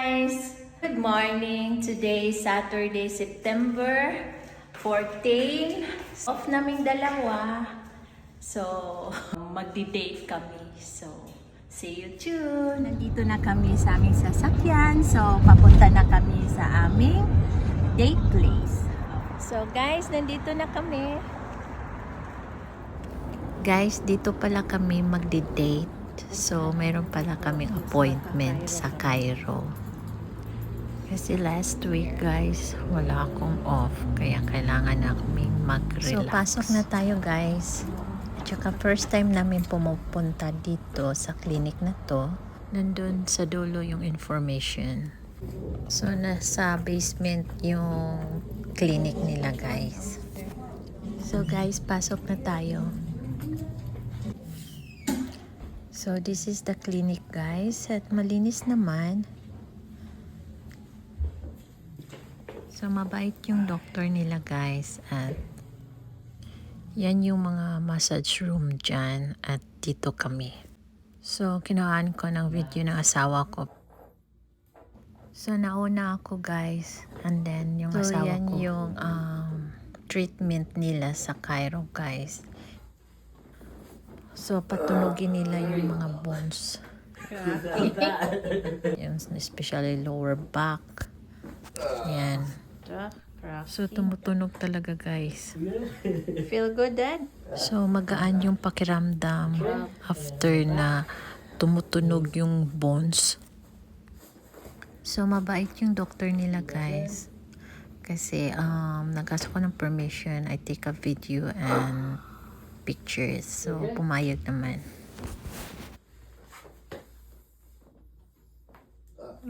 guys! Good morning! Today is Saturday, September 14. Off naming dalawa. So, magdi-date kami. So, see you soon! Nandito na kami sa aming sasakyan. So, papunta na kami sa aming date place. So, guys, nandito na kami. Guys, dito pala kami magdi-date. So, meron pala kaming appointment sa Cairo. Kasi last week, guys, wala akong off. Kaya kailangan naming mag-relax. So, pasok na tayo, guys. At saka first time namin pumupunta dito sa clinic na to. Nandun sa dulo yung information. So, nasa basement yung clinic nila, guys. So, guys, pasok na tayo. So, this is the clinic, guys. At malinis naman. So, mabait yung doctor nila, guys. At yan yung mga massage room dyan. At dito kami. So, kinuhaan ko ng video ng asawa ko. So, nauna ako, guys. And then, yung asawa ko. So, yan yung treatment nila sa Cairo, guys. So, patunogin nila yung mga bones. Yung especially lower back. Yan. So, tumutunog talaga, guys. Feel good, Dad? So, magaan yung pakiramdam after na tumutunog yung bones. So, mabait yung doctor nila, guys. Kasi, nag-ask ko ng permission. I take a video and pictures. So, pumayag naman.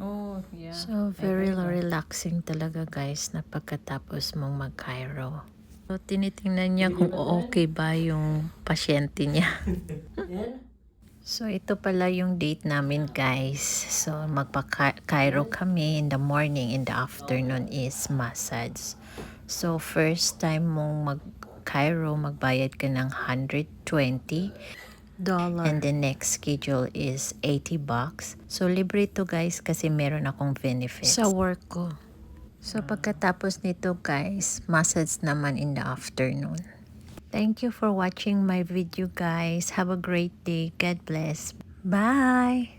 Oh, yeah. So, very relaxing talaga, guys, na pagkatapos mong mag-Cairo. So, tinitingnan niya kung okay ba yung pasyente niya. So, ito pala yung date namin, guys. So, magpa-Cairo kami in the morning, in the afternoon is massage. So, first time mong Cairo, magbayad ka ng $120. And the next schedule is $80. So, libre to, guys, kasi meron akong benefits sa work ko. So, pagkatapos nito, guys, massage naman in the afternoon. Thank you for watching my video, guys. Have a great day. God bless. Bye!